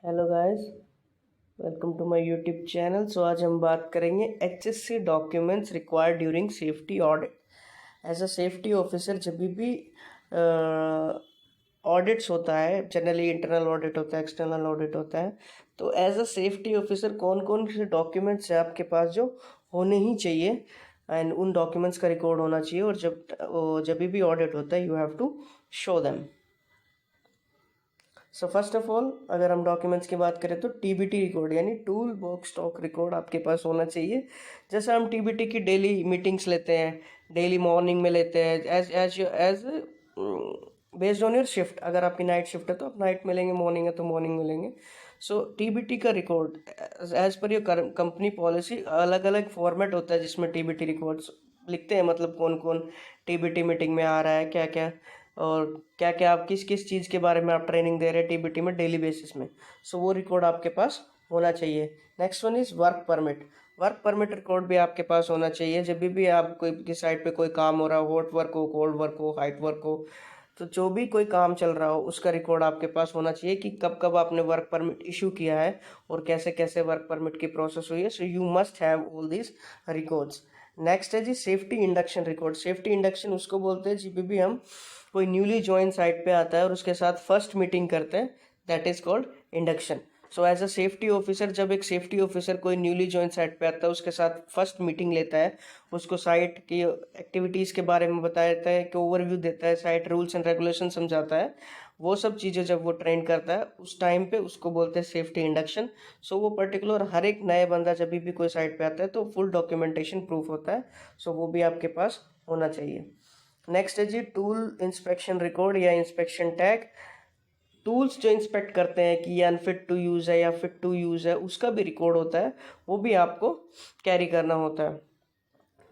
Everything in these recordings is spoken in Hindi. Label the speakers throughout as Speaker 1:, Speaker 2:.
Speaker 1: Hello guys, welcome to my YouTube channel. So आज हम बात करेंगे HSC documents required during safety audit. As a safety officer जब भी ऑडिट्स होता है, जनरली इंटरनल ऑडिट होता है, एक्सटर्नल ऑडिट होता है, तो एज अ सेफ्टी ऑफिसर कौन कौन से डॉक्यूमेंट्स है आपके पास जो होने ही चाहिए एंड उन डॉक्यूमेंट्स का रिकॉर्ड होना चाहिए, और जब भी ऑडिट होता है you have to show them. So first of all अगर हम डॉक्यूमेंट्स की बात करें तो TBT रिकॉर्ड यानी टूल बॉक्स स्टॉक रिकॉर्ड आपके पास होना चाहिए। जैसे हम TBT की डेली मीटिंग्स लेते हैं, डेली मॉर्निंग में लेते हैं, as as as based on your shift. अगर आपकी नाइट शिफ्ट है तो आप नाइट में लेंगे, मॉर्निंग है तो मॉर्निंग में लेंगे। सो TBT का record as per your company policy अलग अलग फॉर्मेट होता है जिसमें TBT रिकॉर्ड्स लिखते हैं, मतलब कौन कौन TBT मीटिंग में आ रहा है, क्या क्या, और क्या क्या आप किस किस चीज़ के बारे में आप ट्रेनिंग दे रहे हैं TBT में डेली बेसिस में। सो वो रिकॉर्ड आपके पास होना चाहिए। Next one is work permit. Work permit record भी आपके पास होना चाहिए। जब भी आप कोई किस साइट पे कोई काम हो रहा हो, हॉट वर्क हो, कोल्ड वर्क हो, हाइट वर्क हो, तो जो भी कोई काम चल रहा हो उसका रिकॉर्ड आपके पास होना चाहिए कि कब कब आपने वर्क परमिट इशू किया है और कैसे कैसे वर्क परमिट की प्रोसेस हुई है। So you must have all this records. Next है जी safety induction record. Safety induction उसको बोलते हैं जब भी हम कोई न्यूली ज्वाइन साइट पे आता है और उसके साथ फर्स्ट मीटिंग करते हैं, that is called induction. So as a safety officer जब एक सेफ्टी ऑफिसर कोई न्यूली ज्वाइन साइट पे आता है उसके साथ फर्स्ट मीटिंग लेता है, उसको साइट की एक्टिविटीज़ के बारे में बताता है, कि ओवरव्यू देता है, साइट रूल्स एंड रेगुलेशन समझाता है, वो सब चीज़ें जब वो ट्रेन करता है उस टाइम पे उसको बोलते हैं सेफ्टी इंडक्शन। सो वो पर्टिकुलर हर एक नए बंदा जब भी कोई साइट पे आता है तो फुल डॉक्यूमेंटेशन प्रूफ होता है। सो वो भी आपके पास होना चाहिए। नेक्स्ट है जी टूल इंस्पेक्शन रिकॉर्ड या इंस्पेक्शन टैग। टूल्स जो इंस्पेक्ट करते हैं कि ये अनफिट टू यूज़ है या फिट टू यूज़ है, उसका भी रिकॉर्ड होता है, वो भी आपको कैरी करना होता है।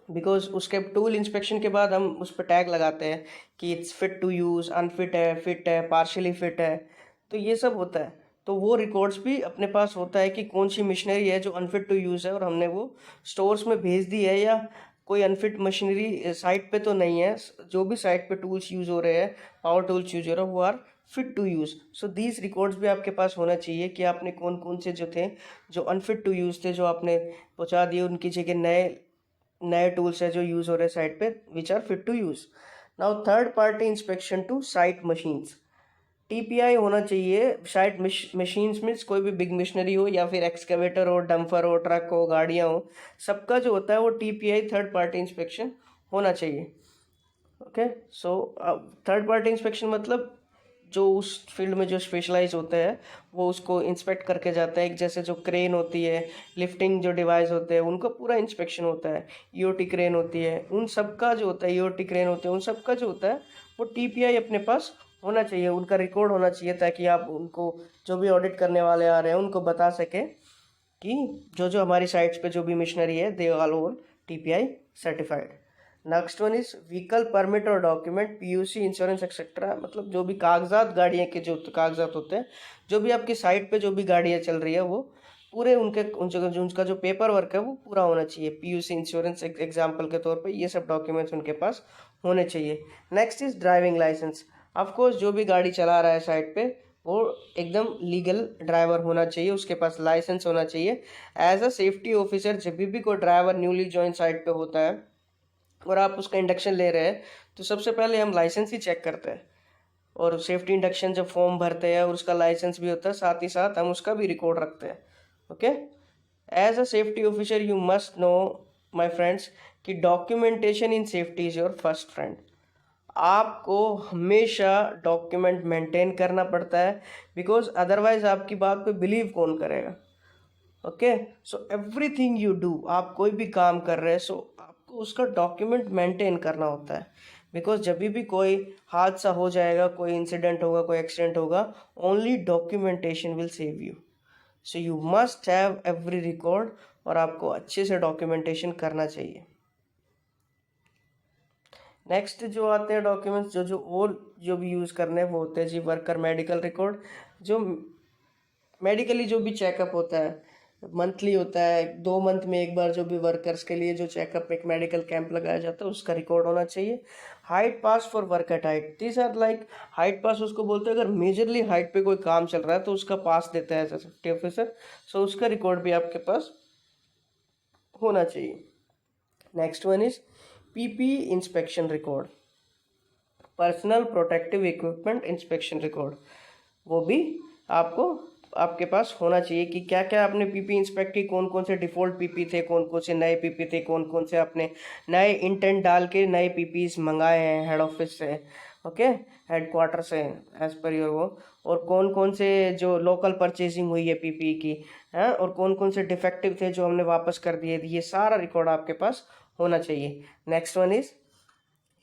Speaker 1: बिकॉज उसके टूल इंस्पेक्शन के बाद हम उस पर टैग लगाते हैं कि it's fit to use, unfit है, फिट है, पार्शियली फिट है, तो ये सब होता है। तो वो रिकॉर्ड्स भी अपने पास होता है कि कौन सी मशीनरी है जो अनफिट टू यूज़ है और हमने वो स्टोर्स में भेज दी है, या कोई अनफिट मशीनरी साइट पे तो नहीं है। जो भी साइट पे टूल्स यूज़ हो रहे हैं, पावर टूल्स यूज हो रहे हैं, वो are fit to use. So these records भी आपके पास होना चाहिए कि आपने कौन कौन से जो थे जो अनफिट टू यूज़ थे जो आपने पहुंचा दिए, उनकी जगह नए नए टूल्स है जो यूज़ हो रहे हैं साइट पे which are fit to use. Now third party inspection to site machines. TPI होना चाहिए। साइट मशीन्स मीन्स कोई भी बिग मशीनरी हो या फिर एक्सकेवेटर हो, डंपर हो, ट्रक हो, गाड़ियाँ हो, सबका जो होता है वो TPI थर्ड पार्टी इंस्पेक्शन होना चाहिए। Okay, so third party inspection मतलब जो उस फील्ड में जो स्पेशलाइज होते हैं वो उसको इंस्पेक्ट करके जाता है। एक जैसे जो क्रेन होती है, लिफ्टिंग जो डिवाइस होते हैं, उनका पूरा इंस्पेक्शन होता है। EOT क्रेन होती है, उन सब का जो होता है, EOT क्रेन होते हैं, उन सब का जो होता है वो TPI अपने पास होना चाहिए, उनका रिकॉर्ड होना चाहिए, ताकि आप उनको जो भी ऑडिट करने वाले आ रहे हैं उनको बता सकें कि जो जो हमारी साइट्स पे जो भी मशीनरी है they all over TPI certified. Next one is vehicle permit और डॉक्यूमेंट, PUC, इंश्योरेंस एक्सेट्रा, मतलब जो भी कागजात, गाड़ियाँ के जो कागजात होते हैं, जो भी आपकी साइट पे जो भी गाड़ियाँ चल रही है वो पूरे उनके उनका जो पेपर वर्क है वो पूरा होना चाहिए। PUC, इंश्योरेंस एग्जाम्पल के तौर पे ये सब डॉक्यूमेंट्स उनके पास होने चाहिए। Next is driving licence. Of course जो भी गाड़ी चला रहा है साइट पे वो एकदम लीगल ड्राइवर होना चाहिए, उसके पास लाइसेंस होना चाहिए। एज अ सेफ्टी ऑफिसर जब भी कोई ड्राइवर न्यूली ज्वाइन साइट पे होता है और आप उसका इंडक्शन ले रहे हैं तो सबसे पहले हम लाइसेंस ही चेक करते हैं, और सेफ्टी इंडक्शन जब फॉर्म भरते हैं और उसका लाइसेंस भी होता है, साथ ही साथ हम उसका भी रिकॉर्ड रखते हैं। Okay, as a safety officer you must know my friends कि documentation in safety is your first friend. आपको हमेशा डॉक्यूमेंट मेंटेन करना पड़ता है, बिकॉज अदरवाइज आपकी बात पे बिलीव कौन करेगा। Okay, so everything you do, आप कोई भी काम कर रहे हैं सो आपको उसका डॉक्यूमेंट मेंटेन करना होता है। बिकॉज जब भी कोई हादसा हो जाएगा, कोई इंसिडेंट होगा, कोई एक्सीडेंट होगा, only documentation will save you. So you must have every record, और आपको अच्छे से डॉक्यूमेंटेशन करना चाहिए। नेक्स्ट जो आते हैं डॉक्यूमेंट्स जो जो और जो भी यूज़ करने हैं वो होते हैं जी वर्कर मेडिकल रिकॉर्ड। जो मेडिकली जो भी चेकअप होता है, मंथली होता है, 2 मंथ में एक बार जो भी वर्कर्स के लिए जो चेकअप, एक मेडिकल कैंप लगाया जाता है, उसका रिकॉर्ड होना चाहिए। Height pass for work at height, these are like height pass उसको बोलते हैं अगर मेजरली हाइट पे कोई काम चल रहा है तो उसका पास देता है एज अ सेफ्टी ऑफिसर, सो उसका रिकॉर्ड भी आपके पास होना चाहिए। Next one is PP inspection record, personal protective equipment inspection record, वो भी आपको आपके पास होना चाहिए कि क्या क्या आपने पीपी इंस्पेक्ट की, कौन कौन से डिफ़ॉल्ट पीपी थे, कौन कौन से नए पीपी थे, कौन कौन से आपने नए इंटेंट डाल के नए पीपीज मंगाए हैं हेड ऑफिस से, ओके, हेड क्वार्टर से एज पर योर वो, और कौन कौन से जो लोकल परचेजिंग हुई है पीपी की है, और कौन कौन से डिफेक्टिव थे जो हमने वापस कर दिए, ये सारा रिकॉर्ड आपके पास होना चाहिए। Next one is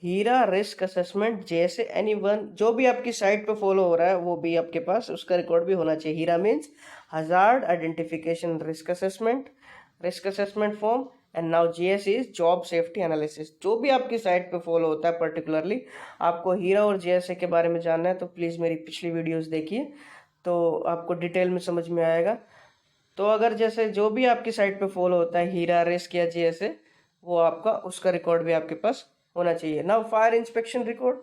Speaker 1: HIRA risk assessment, जैसे एनी वन जो भी आपकी साइट पे फॉलो हो रहा है वो भी आपके पास उसका रिकॉर्ड भी होना चाहिए। HIRA means hazard identification risk assessment form, and now JSA is job safety analysis. जो भी आपकी साइट पे फॉलो होता है पर्टिकुलरली आपको हीरा और जीएसए के बारे में जानना है तो प्लीज़ मेरी पिछली वीडियोस देखिए तो आपको डिटेल में समझ में आएगा। तो अगर जैसे जो भी आपकी साइट पे फॉलो होता है हीरा रिस्क या जीएसए, वो आपका उसका रिकॉर्ड भी आपके पास होना चाहिए। Now fire inspection record,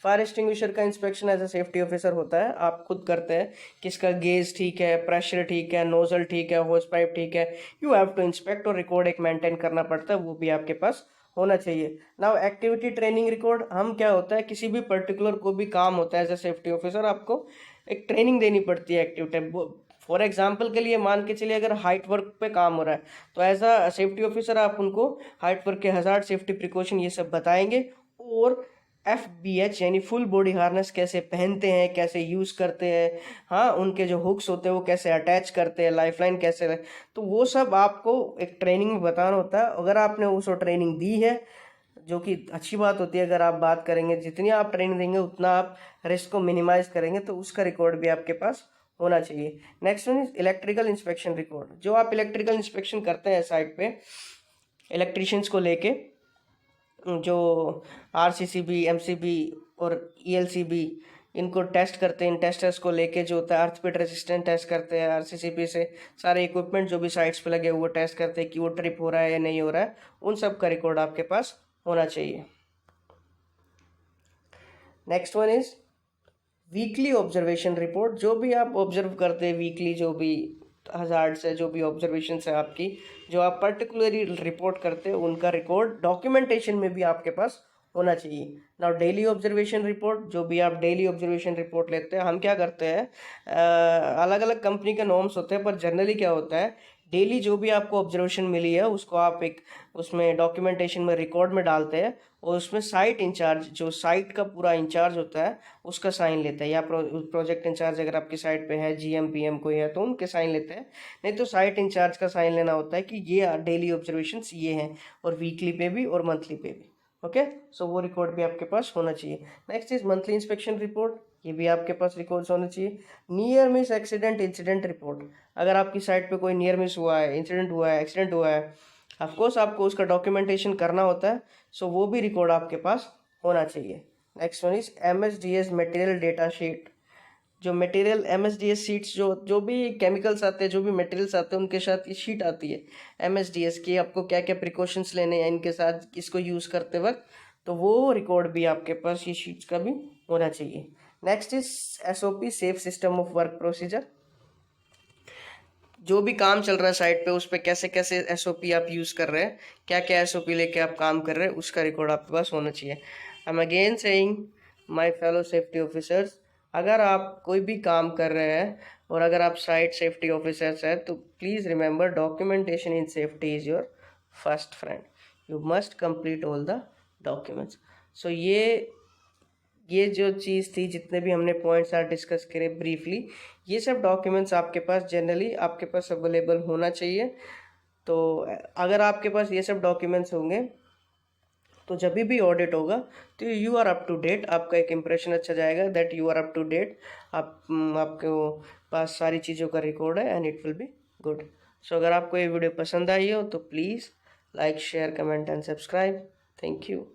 Speaker 1: fire extinguisher का inspection as a safety officer होता है, आप खुद करते हैं कि इसका गेज ठीक है, प्रेशर ठीक है, नोजल ठीक है, होस पाइप ठीक है, यू हैव टू इंस्पेक्ट और रिकॉर्ड एक मेंटेन करना पड़ता है, वो भी आपके पास होना चाहिए। नाउ एक्टिविटी ट्रेनिंग रिकॉर्ड, हम क्या होता है किसी भी पर्टिकुलर को भी काम होता है एज अ सेफ्टी ऑफिसर आपको एक ट्रेनिंग देनी पड़ती है एक्टिविटी। फॉर एग्जाम्पल के लिए मान के चलिए अगर हाइट वर्क पे काम हो रहा है तो एज अ सेफ्टी ऑफिसर आप उनको हाइट वर्क के हजार्ड सेफ्टी प्रिकॉशन ये सब बताएंगे, और FBH यानी फुल बॉडी हार्नेस कैसे पहनते हैं, कैसे यूज़ करते हैं, हाँ उनके जो हुक्स होते हैं वो कैसे अटैच करते हैं, लाइफलाइन कैसे, तो वो सब आपको एक ट्रेनिंग में बताना होता है। अगर आपने उसको ट्रेनिंग दी है जो कि अच्छी बात होती है, अगर आप बात करेंगे जितनी आप ट्रेनिंग देंगे उतना आप रिस्क को मिनिमाइज करेंगे, तो उसका रिकॉर्ड भी आपके पास होना चाहिए। Next one is electrical inspection record, जो आप इलेक्ट्रिकल इंस्पेक्शन करते हैं साइट पे इलेक्ट्रिशियंस को लेके, जो RCCB MCB और ELCB इनको टेस्ट करते हैं, इन टेस्टर्स को लेके जो होता है अर्थक्वेक रेजिस्टेंट टेस्ट करते हैं RCCB से, सारे इक्विपमेंट जो भी साइट्स पे लगे वो टेस्ट करते हैं कि वो ट्रिप हो रहा है या नहीं हो रहा है, उन सब का रिकॉर्ड आपके पास होना चाहिए। Next one is weekly observation report, जो भी आप ऑब्जर्व करते हैं वीकली, जो भी हजार्ड्स है, जो भी ऑब्जर्वेशन है आपकी, जो आप पर्टिकुलरली रिपोर्ट करते हैं उनका रिकॉर्ड डॉक्यूमेंटेशन में भी आपके पास होना चाहिए। नाउ डेली ऑब्जर्वेशन रिपोर्ट, जो भी आप डेली ऑब्जर्वेशन रिपोर्ट लेते हैं, हम क्या करते हैं अलग अलग कंपनी के नॉर्म्स होते हैं पर जनरली क्या होता है डेली जो भी आपको ऑब्जर्वेशन मिली है उसको आप एक उसमें डॉक्यूमेंटेशन में रिकॉर्ड में डालते हैं, और उसमें साइट इंचार्ज जो साइट का पूरा इंचार्ज होता है उसका साइन लेता है, या प्रोजेक्ट इंचार्ज अगर आपकी साइट पे है GM PM कोई है तो उनके साइन लेते हैं, नहीं तो साइट इंचार्ज का साइन लेना होता है कि ये डेली ऑब्जर्वेशंस ये हैं, और वीकली पे भी और मंथली पे भी, ओके। सो वो रिकॉर्ड भी आपके पास होना चाहिए। Next is monthly inspection report, ये भी आपके पास रिकॉर्ड्स होने चाहिए। Near miss accident incident report, अगर आपकी साइट पे कोई नियर मिस हुआ है, इंसिडेंट हुआ है, एक्सीडेंट हुआ है, ऑफकोर्स आपको उसका डॉक्यूमेंटेशन करना होता है, सो वो भी रिकॉर्ड आपके पास होना चाहिए। Next one is MSDS material data sheet, जो मटेरियल MSDS शीट्स जो जो भी केमिकल्स आते हैं, जो भी मटेरियल्स आते हैं उनके साथ ये शीट आती है MSDS की, आपको क्या क्या प्रिकॉशंस लेने हैं इनके साथ इसको यूज़ करते वक्त, तो वो रिकॉर्ड भी आपके पास ये शीट्स का भी होना चाहिए। Next is SOP safe system of work procedure, जो भी काम चल रहा है साइट पे उस पर कैसे कैसे SOP आप यूज़ कर रहे हैं, क्या क्या SOP लेके आप काम कर रहे हैं, उसका रिकॉर्ड आपके पास होना चाहिए। I am again saying my fellow safety officers, अगर आप कोई भी काम कर रहे हैं और अगर आप साइट सेफ्टी ऑफिसर्स हैं तो please remember documentation in safety is your first friend, you must complete all the documents. So ये जो चीज़ थी, जितने भी हमने पॉइंट्स आज डिस्कस करे ब्रीफली, ये सब डॉक्यूमेंट्स आपके पास जनरली आपके पास अवेलेबल होना चाहिए। तो अगर आपके पास ये सब डॉक्यूमेंट्स होंगे तो जब भी ऑडिट होगा तो you are up to date, आपका एक इम्प्रेशन अच्छा जाएगा that you are up to date, आपके पास सारी चीज़ों का रिकॉर्ड है and it will be good. So अगर आपको ये वीडियो पसंद आई हो तो please like share comment and subscribe. Thank you.